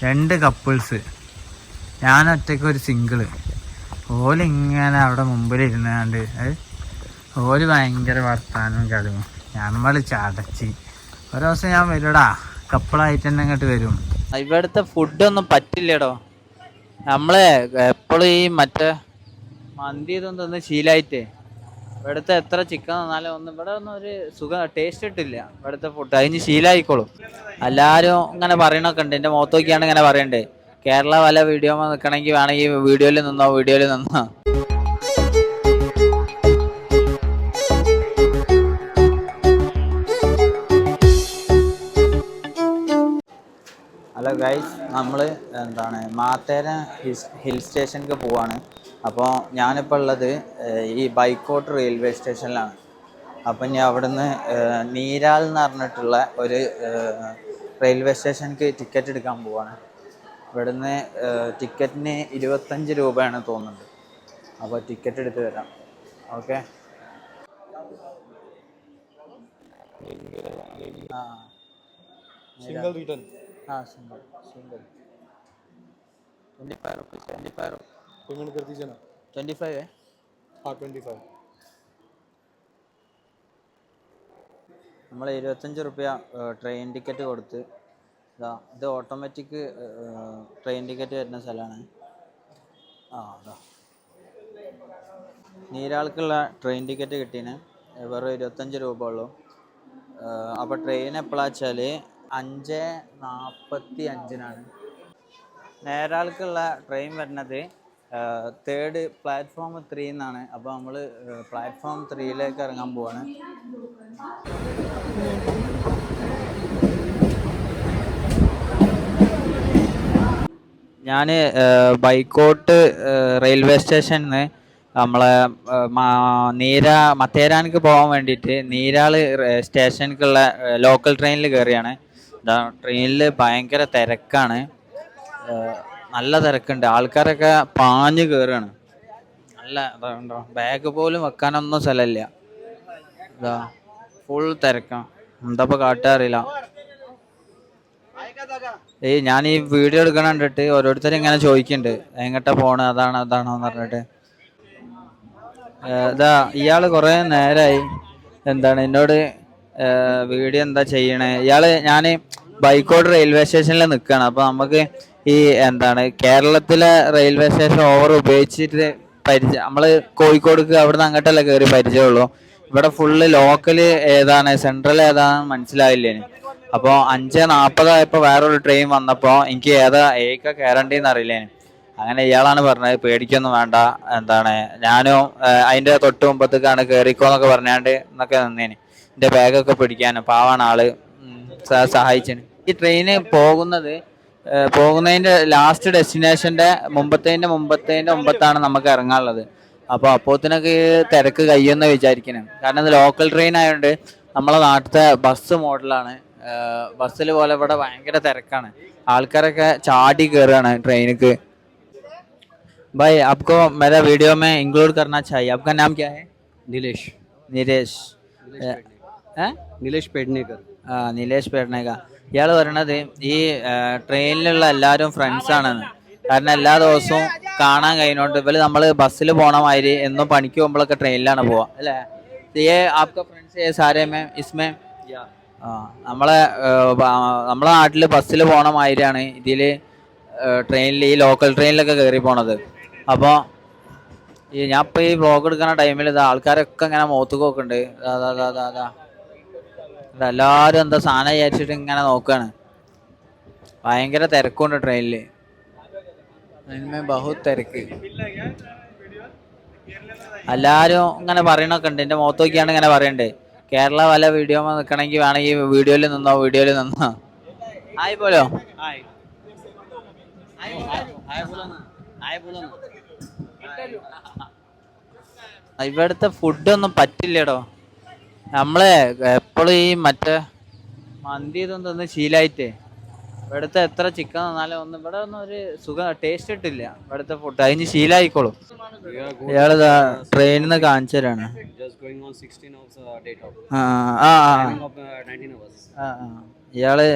2 couples, ഞാൻ ഒറ്റയ്ക്ക് ഒരു സിംഗിള്. ഓലിങ്ങനെ അവിടെ മുമ്പിലിരുന്നാണ്ട് ഓല് ഭയങ്കര വർത്താനവും കളിയും. നമ്മൾ ചടച്ച് ഒരു ദിവസം ഞാൻ വരുടാ, കപ്പിളായിട്ട് തന്നെ ഇങ്ങോട്ട് വരും. ഇവിടുത്തെ ഫുഡൊന്നും പറ്റില്ലടോ. നമ്മളെ എപ്പോഴും ഈ മറ്റേ മന്തി ഇതൊന്നും തിന്ന് ശീലമായിട്ടേ ഇവിടുത്തെ എത്ര ചിക്കൻ തന്നാലും ഇവിടെ ഒന്നും ഒരു സുഖം ടേസ്റ്റ് കിട്ടില്ല ഇവിടുത്തെ ഫുഡ്. അതിന് ശീലമായിക്കോളും. എല്ലാവരും ഇങ്ങനെ പറയണൊക്കെ ഉണ്ട്, എൻ്റെ മുഖത്ത് നോക്കിയാണ് ഇങ്ങനെ പറയണ്ടേ, കേരള വല്ല വീഡിയോ നിൽക്കണമെങ്കിൽ വേണമെങ്കിൽ വീഡിയോയിൽ നിന്നോ. ഹലോ ഗൈസ്, നമ്മൾ മാത്തേര ഹിൽ സ്റ്റേഷനിലേക്ക് പോവാണ്. അപ്പോൾ ഞാനിപ്പോൾ ഉള്ളത് ഈ ബൈക്കോട്ട് റെയിൽവേ സ്റ്റേഷനിലാണ്. അപ്പം ഞാൻ അവിടുന്ന് നീരാൾ എന്ന് പറഞ്ഞിട്ടുള്ള ഒരു റെയിൽവേ സ്റ്റേഷനിലേക്ക് ടിക്കറ്റ് എടുക്കാൻ പോവാണ്. ഇവിടുന്ന് ടിക്കറ്റിന് 25 രൂപയാണ് തോന്നുന്നത്. അപ്പോൾ ടിക്കറ്റ് എടുത്ത് വരാം. ഓക്കെ. Single return. हाँ सिंगल 25 रुपीज़। 25 पेमेंट कर दीजिए ना। 25 है। हाँ 25। നമ്മൾ 25 റുപ്യ ട്രെയിൻ ടിക്കറ്റ് കൊടുത്ത് ഇത് ഓട്ടോമാറ്റിക് ട്രെയിൻ ടിക്കറ്റ് വരുന്ന സ്ഥലമാണ്. അതാ നീരാൾക്കുള്ള ട്രെയിൻ ടിക്കറ്റ് കിട്ടീന് വെറും 25 രൂപ ഉള്ളൂ. അപ്പോൾ ട്രെയിൻ എപ്പോഴാണെന്ന് വെച്ചാൽ 5:45 നേരാൾക്കുള്ള ട്രെയിൻ വരുന്നത് 3rd പ്ലാറ്റ്ഫോം 3 എന്നാണ്. അപ്പോൾ നമ്മൾ പ്ലാറ്റ്ഫോം 3യിലേക്ക് ഇറങ്ങാൻ പോവാണ്. ഞാൻ ബൈക്കോട്ട് റെയിൽവേ സ്റ്റേഷനിൽ നിന്ന് നമ്മളെ മത്തേരാനിക്ക് പോകാൻ വേണ്ടിയിട്ട് നീരാൾ സ്റ്റേഷനിലേക്കുള്ള ലോക്കൽ ട്രെയിനിൽ കയറിയാണ്. ട്രെയിനിൽ ഭയങ്കര തിരക്കാണ്, നല്ല തിരക്കുണ്ട്. ആൾക്കാരൊക്കെ പാഞ്ഞ് കയറുകയാണ്. നല്ല ഇതുണ്ടോ, ബാഗ് പോലും വെക്കാനൊന്നും സ്ഥലമില്ല. ഇതാ ഫുൾ തിരക്കാണ്. എന്താപ്പോൾ കാട്ടാറില്ല. ഞാൻ ഈ വീഡിയോ എടുക്കണം കണ്ടിട്ട് ഓരോരുത്തരും ഇങ്ങനെ ചോദിക്കുന്നുണ്ട്, എങ്ങോട്ടാ പോണേ, അതാണോന്ന് പറഞ്ഞിട്ട്. ഇയാൾ കുറേ നേരമായി എന്നോട് വീഡിയോ എന്താ ചെയ്യണേ. ഞാൻ ബൈക്കോട്ട് റെയിൽവേ സ്റ്റേഷനിൽ നിൽക്കുകയാണ്. അപ്പോൾ നമുക്ക് ഈ കേരളത്തിലെ റെയിൽവേ സ്റ്റേഷൻ ഓവർ ഉപയോഗിച്ചിട്ട് നമ്മൾ കോഴിക്കോടേക്ക് അവിടുന്ന് അങ്ങോട്ടല്ലേ കയറി പരിചയമുള്ളൂ. ഇവിടെ ഫുള്ള് ലോക്കല് ഏതാണ് സെൻട്രൽ ഏതാണെന്ന് മനസ്സിലായില്ലേന്. അപ്പോൾ 5:40 ആയപ്പോൾ വേറൊരു ട്രെയിൻ വന്നപ്പോൾ എനിക്ക് ഏക്ക കയറേണ്ടതെന്ന് അറിയില്ലേന്. അങ്ങനെ ഇയാളാണ് പറഞ്ഞത്, പേടിക്കൊന്നും വേണ്ട, ഞാനും അതിൻ്റെ തൊട്ട് മുമ്പത്തേക്കാണ് കയറിക്കോന്നൊക്കെ പറഞ്ഞാണ്ട് എന്നൊക്കെ നിന്നേന്. എൻ്റെ ബാഗൊക്കെ പിടിക്കാനും പാവാണ് ആള്, സഹായിച്ചേന്. ഈ ട്രെയിന് പോകുന്നതിൻ്റെ ലാസ്റ്റ് ഡെസ്റ്റിനേഷൻ്റെ മുമ്പത്താണ് നമുക്ക് ഇറങ്ങാനുള്ളത്. അപ്പോൾ അപ്പോഴത്തേനൊക്കെ തിരക്ക് കഴിയുമെന്ന് വിചാരിക്കണം. കാരണം ഇത് ലോക്കൽ ട്രെയിൻ ആയതുകൊണ്ട് നമ്മളെ നാട്ടിലത്തെ ബസ് മോഡലാണ്. ബസ്സിൽ പോലെ ഇവിടെ ഭയങ്കര തിരക്കാണ്, ആൾക്കാരൊക്കെ ചാടി കയറുകയാണ് ट्रेन। भाई आपको मेरा वीडियो में इंक्लूड करना चाहिए। आपका नाम क्या है? नीलेश। नीलेश नीलेश पेडनेकर। नीलेश पेडनेकर। ഇയാൾ പറയണത് ഈ ട്രെയിനിലുള്ള എല്ലാവരും ഫ്രണ്ട്സാണെന്ന്. കാരണം എല്ലാ ദിവസവും കാണാൻ കഴിയുന്നുണ്ട്. ഇവര് നമ്മൾ ബസ്സിൽ പോണ മാതിരി എന്നും പണിക്ക് പോകുമ്പോഴൊക്കെ ട്രെയിനിലാണ് പോവാ അല്ലേ? आपका ഫ്രണ്ട്സ് സാരേ में इसमें നമ്മളെ നാട്ടിൽ ബസ്സിൽ പോണ മാതിരിയാണ് ഇതില് ട്രെയിനിൽ, ഈ ലോക്കൽ ട്രെയിനിലൊക്കെ കയറി പോണത്. അപ്പോൾ ഞാൻ ഇപ്പോൾ ഈ വ്ളോഗ് എടുക്കുന്ന ടൈമിൽ ആൾക്കാരൊക്കെ ഇങ്ങനെ മുഖത്ത് നോക്കുന്നുണ്ട്. എല്ലാവരും എന്താ സാധനം വിചാരിച്ചിട്ട് ഇങ്ങനെ നോക്കുകയാണ്. ഭയങ്കര തിരക്കുണ്ട് ട്രെയിനിൽ, ബഹുത് തിരക്ക്. എല്ലാവരും ഇങ്ങനെ പറയണൊക്കെ ഉണ്ട്, എൻ്റെ മുഖത്ത് നോക്കിയാണ് ഇങ്ങനെ പറയണ്ടേ, കേരള വല്ല വീഡിയോ നിൽക്കണമെങ്കിൽ വേണമെങ്കിൽ വീഡിയോയിൽ നിന്നോ. ആയി പോലോ ഇവിടുത്തെ ഫുഡൊന്നും പറ്റില്ലടോ. നമ്മളെ എപ്പോഴും ഈ മറ്റേ മന്തി ഇതൊന്നും തിന്ന് ശീലമായിട്ടേ ഇവിടുത്തെ എത്ര ചിക്കൻ തന്നാലും ഇവിടെ ഒന്നും ഒരു സുഖം ടേസ്റ്റ് കിട്ടില്ല ഇവിടുത്തെ ഫുഡ്. അതിന് ശീലമായിക്കോളും. ഇയാള് ട്രെയിനിൽ നിന്ന് കാണിച്ചു തരാണ്. ഇയാള്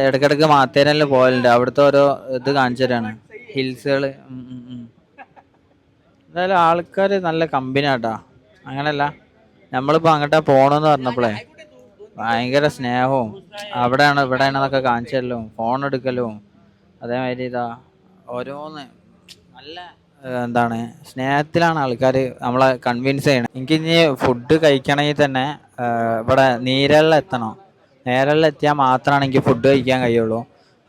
ഇടക്കിടക്ക് മാത്തേരനിൽ പോകലുണ്ട്. അവിടുത്തെ ഓരോ ഇത് കാണിച്ചു തരാണ്, ഹിൽസുകള്. എന്തായാലും ആൾക്കാർ നല്ല കമ്പനി ആട്ടാ. അങ്ങനല്ല, നമ്മളിപ്പോ അങ്ങോട്ടാ പോണെന്ന് പറഞ്ഞപ്പോഴേ ഭയങ്കര സ്നേഹവും അവിടെയാണ് ഇവിടെയാണെന്നൊക്കെ കാണിച്ചു തരലും ഫോൺ എടുക്കലും അതേമാതിരി ഇതാ ഓരോന്ന് നല്ല എന്താണ് സ്നേഹത്തിലാണ് ആൾക്കാർ നമ്മളെ കൺവിൻസ് ചെയ്യണം. എനിക്ക് ഇനി ഫുഡ് കഴിക്കണമെങ്കിൽ തന്നെ ഇവിടെ നീരലിലെത്തണം. നേരലിലെത്തിയാൽ മാത്രമാണ് എനിക്ക് ഫുഡ് കഴിക്കാൻ കഴിയുള്ളൂ.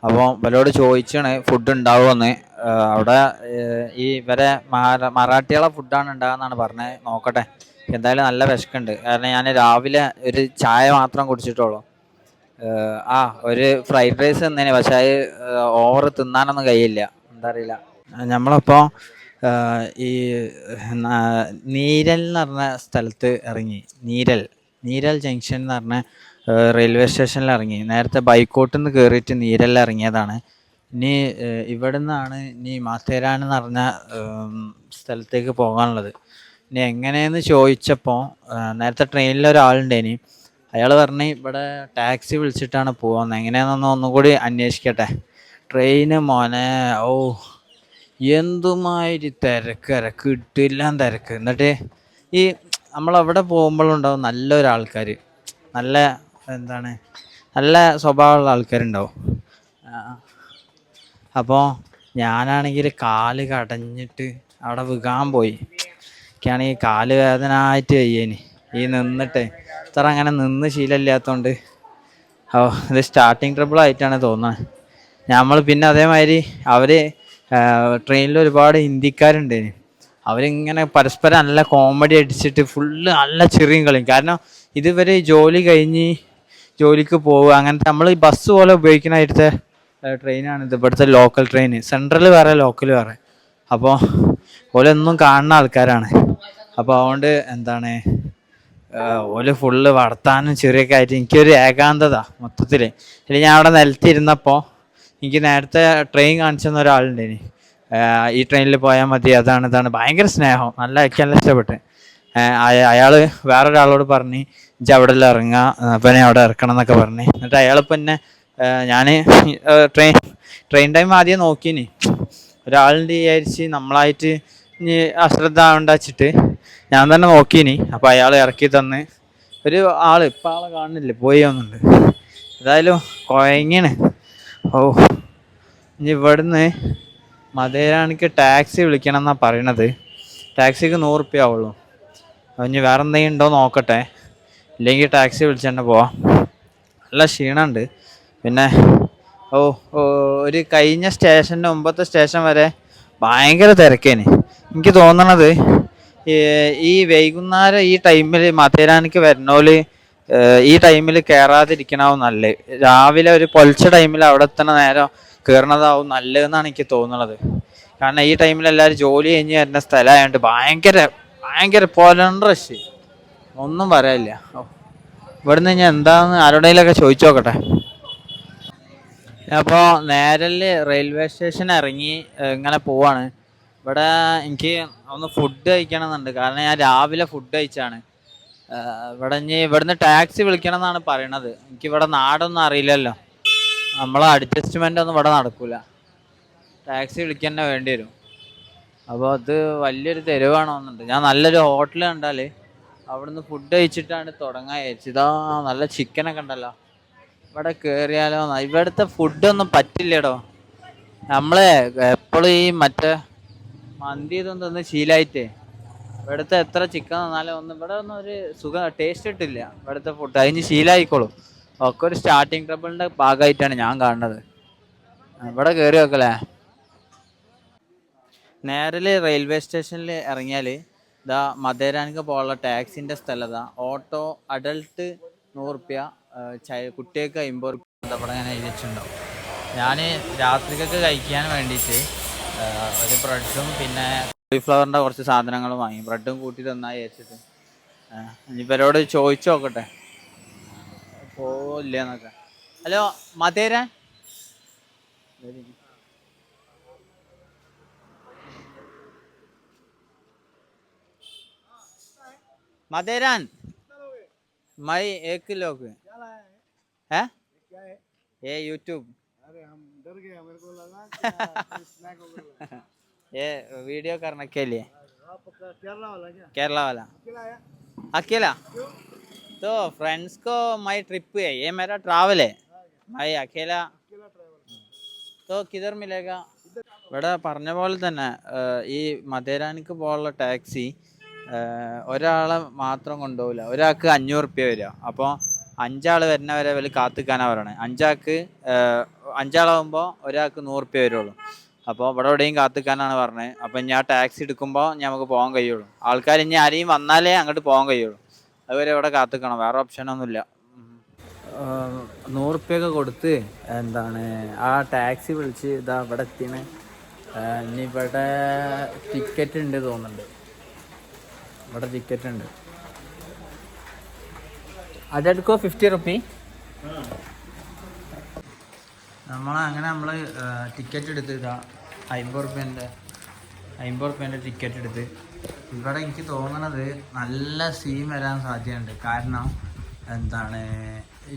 അപ്പോൾ ഇവരോട് ചോദിച്ചാണ് ഫുഡ് ഉണ്ടാവുമെന്ന്. അവിടെ ഈ ഇവരെ മറാഠികളെ ഫുഡാണ് ഉണ്ടാകുന്നതാണ് പറഞ്ഞത്. നോക്കട്ടെ, എന്തായാലും നല്ല വിശക്കുണ്ട്. കാരണം ഞാൻ രാവിലെ ഒരു ചായ മാത്രം കുടിച്ചിട്ടുള്ളൂ. ഒരു ഫ്രൈഡ് റൈസ് തിന്നേനെ, പക്ഷെ അത് ഓവർ തിന്നാനൊന്നും കഴിയില്ല, എന്താ അറിയില്ല. നമ്മളപ്പോൾ ഈ നീരൽ എന്ന് പറഞ്ഞ സ്ഥലത്ത് ഇറങ്ങി. നീരൽ ജംഗ്ഷൻ എന്ന് പറഞ്ഞ റെയിൽവേ സ്റ്റേഷനിൽ ഇറങ്ങി. നേരത്തെ ബൈക്കോട്ടിൽ നിന്ന് കയറിയിട്ട് നീരലിൽ ഇറങ്ങിയതാണ്. ഇനി ഇവിടെ നിന്നാണ് ഇനി മാത്തേരാൻ എന്ന് പറഞ്ഞ സ്ഥലത്തേക്ക് പോകാനുള്ളത്. ഇനി എങ്ങനെയെന്ന് ചോദിച്ചപ്പോൾ നേരത്തെ ട്രെയിനിൽ ഒരാളുണ്ടേനി. അയാൾ പറഞ്ഞ് ഇവിടെ ടാക്സി വിളിച്ചിട്ടാണ് പോകുന്നത്, എങ്ങനെയാണെന്നൊന്ന് ഒന്നുകൂടി അന്വേഷിക്കട്ടെ. ട്രെയിന് മോനെ, ഓ എന്തുമാതിരി തിരക്ക് കിട്ടില്ല തിരക്ക്. എന്നിട്ട് ഈ നമ്മളവിടെ പോകുമ്പോഴുണ്ടാവും നല്ലൊരാൾക്കാർ, നല്ല എന്താണ് നല്ല സ്വഭാവമുള്ള ആൾക്കാരുണ്ടാവും. അപ്പോൾ ഞാനാണെങ്കിൽ കാല് കടഞ്ഞിട്ട് അവിടെ വികാൻ പോയി. എനിക്കാണെങ്കിൽ കാല് വേദന ആയിട്ട് വയ്യേനി ഈ നിന്നിട്ട്. ഇത്ര അങ്ങനെ നിന്ന് ശീലമില്ലാത്തതുകൊണ്ട് ഇത് സ്റ്റാർട്ടിങ് ട്രബിൾ ആയിട്ടാണ് തോന്നുന്നത്. നമ്മൾ പിന്നെ അതേമാതിരി അവർ ട്രെയിനിൽ ഒരുപാട് ഹിന്ദിക്കാരുണ്ടേന്. അവരിങ്ങനെ പരസ്പരം നല്ല കോമഡി അടിച്ചിട്ട് ഫുള്ള് നല്ല ചെറിയും കളിയും. കാരണം ഇതുവരെ ജോലി കഴിഞ്ഞ് ജോലിക്ക് പോവുക അങ്ങനത്തെ നമ്മൾ ഈ ബസ് പോലെ ഉപയോഗിക്കുന്ന അടുത്ത ട്രെയിനാണിത്. ഇവിടുത്തെ ലോക്കൽ ട്രെയിൻ, സെൻട്രൽ വേറെ ലോക്കൽ വേറെ. അപ്പോൾ ഓലൊന്നും കാണുന്ന ആൾക്കാരാണ്. അപ്പോൾ അതുകൊണ്ട് എന്താണ് ഓല് ഫുള്ള് വർത്താനം ചെറിയൊക്കെ ആയിട്ട് എനിക്കൊരു ഏകാന്തത മൊത്തത്തിൽ. അല്ലെങ്കിൽ ഞാൻ അവിടെ നിലത്തിരുന്നപ്പോൾ എനിക്ക് നേരത്തെ ട്രെയിൻ കാണിച്ചു തന്ന ഒരാളുണ്ടേനി. ഈ ട്രെയിനിൽ പോയാൽ മതി, ഇതാണ് ഭയങ്കര സ്നേഹം, നല്ല എനിക്കെല്ലാം ഇഷ്ടപ്പെട്ട്. അയാൾ വേറൊരാളോട് പറഞ്ഞ് ഇജ്ജ് അവിടെ ഇറങ്ങുക, പിന്നെ അവിടെ ഇറക്കണം എന്നൊക്കെ പറഞ്ഞ്. എന്നിട്ട് അയാളിപ്പോൾ എന്നെ ഞാൻ ട്രെയിൻ ടൈം ആദ്യം നോക്കീനി. ഒരാളുണ്ട് വിചാരിച്ച് നമ്മളായിട്ട് ഇനി അശ്രദ്ധ ആവണ്ട വെച്ചിട്ട് ഞാൻ തന്നെ നോക്കീനി. അപ്പോൾ അയാൾ ഇറക്കി തന്ന്. ഒരു ആള് ഇപ്പം ആളെ കാണുന്നില്ല, പോയി വന്നുണ്ട്. ഏതായാലും കുഴങ്ങിയാണ്. ഇനി ഇവിടുന്ന് മധുരാണിക്ക് ടാക്സി വിളിക്കണം എന്നാണ് പറയണത്. ടാക്സിക്ക് 100 റുപ്യ ആവുള്ളൂ. ഇനി വേറെ എന്തെങ്കിലും ഉണ്ടോ നോക്കട്ടെ, ഇല്ലെങ്കിൽ ടാക്സി വിളിച്ച് തന്നെ പോവാം. നല്ല ക്ഷീണമുണ്ട്. പിന്നെ ഒരു കഴിഞ്ഞ സ്റ്റേഷൻ്റെ മുമ്പത്തെ സ്റ്റേഷൻ വരെ ഭയങ്കര തിരക്കേന്. എനിക്ക് തോന്നണത് ഈ വൈകുന്നേരം ഈ ടൈമിൽ മധുരാനിക്ക് വരുന്നോല് ഈ ടൈമിൽ കയറാതിരിക്കണാവും നല്ലത്. രാവിലെ ഒരു പൊലച്ച ടൈമിൽ അവിടെ എത്തണ നേരം കയറണതാവും നല്ലതെന്നാണ് എനിക്ക് തോന്നുന്നത്. കാരണം ഈ ടൈമിൽ എല്ലാവരും ജോലി കഴിഞ്ഞ് വരുന്ന സ്ഥലമായതുകൊണ്ട് ഭയങ്കര റഷ്, ഒന്നും പറയാനില്ല. ഇവിടുന്ന് ഞാൻ എന്താന്ന് ആരുടെയിലൊക്കെ ചോദിച്ചു നോക്കട്ടെ. അപ്പോൾ നേരല് റെയിൽവേ സ്റ്റേഷൻ ഇറങ്ങി ഇങ്ങനെ പോവാണ്. ഇവിടെ എനിക്ക് ഒന്ന് ഫുഡ് കഴിക്കണം എന്നുണ്ട്. കാരണം ഞാൻ രാവിലെ ഫുഡ് കഴിച്ചാണ്. ഇവിടുന്ന് ടാക്സി വിളിക്കണം എന്നാണ് പറയണത്. എനിക്കിവിടെ നാടൊന്നും അറിയില്ലല്ലോ, നമ്മളെ അഡ്ജസ്റ്റ്മെൻ്റ് ഒന്നും ഇവിടെ നടക്കൂല. ടാക്സി വിളിക്കാൻ തന്നെ വേണ്ടി വരും. അപ്പോൾ അത് വലിയൊരു തെരുവാണോന്നുണ്ട്. ഞാൻ നല്ലൊരു ഹോട്ടൽ കണ്ടാൽ അവിടുന്ന് ഫുഡ് കഴിച്ചിട്ടാണ് തുടങ്ങാൻ വിചാരിച്ചത്. ഇതാ നല്ല ചിക്കനൊക്കെ ഉണ്ടല്ലോ, ഇവിടെ കയറിയാലോ. ഇവിടുത്തെ ഫുഡൊന്നും പറ്റില്ലടോ. നമ്മളെ എപ്പോഴും ഈ മറ്റേ മന്തി ഇതൊന്നും തിന്ന് ശീലമായിട്ടേ ഇവിടുത്തെ എത്ര ചിക്കൻ തന്നാലും ഇവിടെ ഒന്നും ഒരു ടേസ്റ്റ് കിട്ടില്ല ഇവിടുത്തെ ഫുഡ്. അതിന് ശീലമായിക്കോളും. ഒക്കെ ഒരു സ്റ്റാർട്ടിങ് ട്രബിളിൻ്റെ ഭാഗമായിട്ടാണ് ഞാൻ കാണുന്നത്. ഇവിടെ കയറി വെക്കലേ. നേരല് റെയിൽവേ സ്റ്റേഷനിൽ ഇറങ്ങിയാൽ ഇതാ മധുരാനിക്ക് പോകാനുള്ള ടാക്സിൻ്റെ സ്ഥലം. ഓട്ടോ അഡൾട്ട് 100 റുപ്യ, കുട്ടികൾക്ക് 50 റുപ്യ ഇവിടെ ഞാൻ എഴുതി വെച്ചിട്ടുണ്ടാവും. ഞാൻ രാത്രിക്കൊക്കെ കഴിക്കാൻ വേണ്ടിയിട്ട് ഒരു ബ്രെഡും പിന്നെ കോളിഫ്ലവറിൻ്റെ കുറച്ച് സാധനങ്ങളും വാങ്ങി. ബ്രെഡും കൂട്ടി തന്നായി വെച്ചിട്ട് ഇവരോട് ചോദിച്ചു നോക്കട്ടെ പോയില്ലെന്നൊക്കെ. ഹലോ മധുരാൻ, मदेरान माई 1 किलो के है ये यूट्यूब अरे हम डर गए, मेरे को लगा कि स्नैक होगा। ये वीडियो करने के लिए। आप केरला वाला क्या? केरला वाला अकेला आया? अकेला क्यों? तो फ्रेंड्स को माई ट्रिप है, ये मेरा ट्रैवल है, भाई अकेला अकेला ट्रैवल। तो किधर मिलेगा? ഇവിടെ പറഞ്ഞ പോലെ തന്നെ ഈ മധുരാനിക്ക് പോകാനുള്ള ടാക്സി ഒരാളെ മാത്രം കൊണ്ടുപോകില്ല, ഒരാൾക്ക് 500 റുപ്യ വരിക. അപ്പോൾ 5 ആൾ വരുന്നവരെ വലിയ കാത്തിക്കാനാണ് പറയണത്. 5 ആളാകുമ്പോൾ ഒരാൾക്ക് 100 റുപ്യ വരുള്ളൂ. അപ്പോൾ ഇവിടെ എവിടെയും കാത്തിക്കാനാണ് പറഞ്ഞത്. അപ്പം ഞാൻ ടാക്സി എടുക്കുമ്പോൾ നമുക്ക് പോകാൻ കഴിയുള്ളൂ. ആൾക്കാർ ഇനി ആരെയും വന്നാലേ അങ്ങോട്ട് പോകാൻ കഴിയുള്ളൂ, അതുവരെ ഇവിടെ കാത്തിക്കണം, വേറെ ഓപ്ഷനൊന്നുമില്ല. 100 റുപ്യൊക്കെ കൊടുത്ത് എന്താണ് ആ ടാക്സി വിളിച്ച് ഇതാ ഇവിടെ എത്തിയാണ്. ഇനി ഇവിടെ ടിക്കറ്റ് ഉണ്ട് തോന്നുന്നുണ്ട്, ഇവിടെ ടിക്കറ്റ് ഉണ്ട്. അതെടുക്കോ 50 റുപ്പി. നമ്മൾ ടിക്കറ്റ് എടുത്ത് ഇതാ 50 റുപ്യേൻ്റെ ടിക്കറ്റ് എടുത്ത്. ഇവിടെ എനിക്ക് തോന്നണത് നല്ല സീൻ വരാൻ സാധ്യതയുണ്ട്. കാരണം എന്താണ്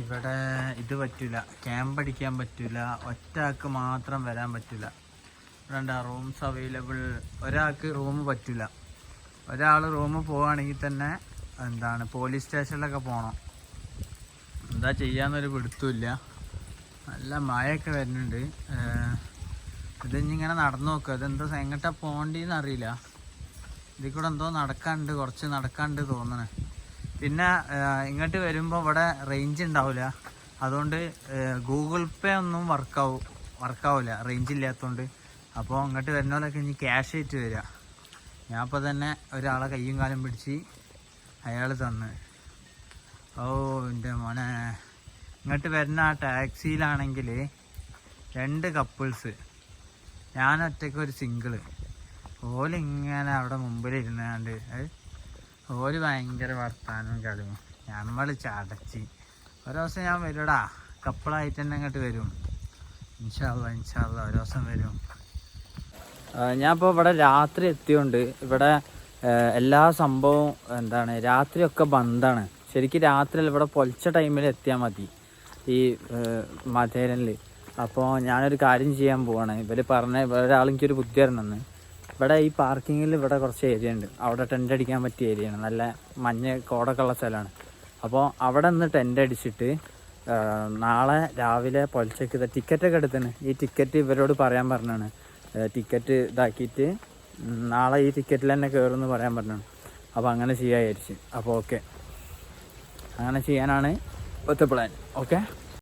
ഇവിടെ ഇത് പറ്റില്ല, ക്യാമ്പ് അടിക്കാൻ പറ്റില്ല, ഒറ്റയാൾക്ക് മാത്രം വരാൻ പറ്റില്ല. ഇവിടെ റൂംസ് അവൈലബിൾ, ഒരാൾക്ക് റൂം പറ്റില്ല. ഒരാൾ റൂം പോവുകയാണെങ്കിൽ തന്നെ എന്താണ് പോലീസ് സ്റ്റേഷനിലൊക്കെ പോകണം. എന്താ ചെയ്യാന്നൊരു പിടുത്തമില്ല. നല്ല മഴയൊക്കെ വരുന്നുണ്ട്. ഇതിങ്ങനെ നടന്നു നോക്കുക, ഇതെന്താ എങ്ങോട്ടാ പോകേണ്ടതെന്ന് അറിയില്ല. ഇതിൽ കൂടെ എന്തോ നടക്കാനുണ്ട്, കുറച്ച് നടക്കാനുണ്ട് തോന്നണേ. പിന്നെ ഇങ്ങോട്ട് വരുമ്പോൾ ഇവിടെ റേഞ്ച് ഉണ്ടാവില്ല, അതുകൊണ്ട് ഗൂഗിൾ പേ ഒന്നും വർക്കാവില്ല, റേഞ്ച് ഇല്ലാത്തതുകൊണ്ട്. അപ്പോൾ ഇങ്ങോട്ട് വരുന്നവരൊക്കെ ഇനി ക്യാഷ് ആയിട്ട് വരിക. ഞാൻ അപ്പോൾ തന്നെ ഒരാളെ കയ്യും കാലും പിടിച്ച് അയാൾ തന്ന്. ഓ എൻ്റെ മോനെ, ഇങ്ങോട്ട് വരുന്ന ആ ടാക്സിയിലാണെങ്കിൽ 2 കപ്പിൾസ്, ഞാനൊറ്റയ്ക്ക് ഒരു സിംഗിള്. ഓലിങ്ങനെ അവിടെ മുമ്പിലിരുന്നാണ്ട് ഓല് ഭയങ്കര വർത്താനവും കളിയും. നമ്മൾ ചടച്ച്. ഒരു ദിവസം ഞാൻ വരുടാ, കപ്പിളായിട്ട് തന്നെ ഇങ്ങോട്ട് വരും. ഇൻഷാ അല്ലാ ഒരു ദിവസം വരും. ഞാൻ ഇപ്പോൾ ഇവിടെ രാത്രി എത്തിയോണ്ട് ഇവിടെ എല്ലാ സംഭവവും എന്താണ് രാത്രിയൊക്കെ ബന്ധാണ്. ശരിക്കും രാത്രിയല്ല, ഇവിടെ പൊലിച്ച ടൈമിൽ എത്തിയാൽ മതി ഈ മധേരനിൽ. അപ്പോൾ ഞാനൊരു കാര്യം ചെയ്യാൻ പോവാണ്. ഇവർ ഒരാൾ എനിക്കൊരു ബുദ്ധി തരണമെന്ന്. ഇവിടെ ഈ പാർക്കിങ്ങിൽ ഇവിടെ കുറച്ച് ഏരിയ ഉണ്ട്, അവിടെ ടെൻ്റ് അടിക്കാൻ പറ്റിയ ഏരിയയാണ്, നല്ല മഞ്ഞ കോടൊക്കെ ഉള്ള സ്ഥലമാണ്. അപ്പോൾ അവിടെ നിന്ന് ടെൻ്റ് അടിച്ചിട്ട് നാളെ രാവിലെ പൊലിച്ചയ്ക്ക് ടിക്കറ്റൊക്കെ എടുത്തിന്. ഈ ടിക്കറ്റ് ഇവരോട് പറയാൻ പറഞ്ഞാണ്, ടിക്കറ്റ് ഇതാക്കിയിട്ട് നാളെ ഈ ടിക്കറ്റിൽ തന്നെ കയറുമെന്ന് പറയാൻ പറഞ്ഞാണ്. അപ്പോൾ അങ്ങനെ ചെയ്യാൻ വിചാരിച്ച്. അപ്പോൾ ഓക്കെ, അങ്ങനെ ചെയ്യാനാണ് ഇപ്പോഴത്തെ പ്ലാൻ. ഓക്കെ.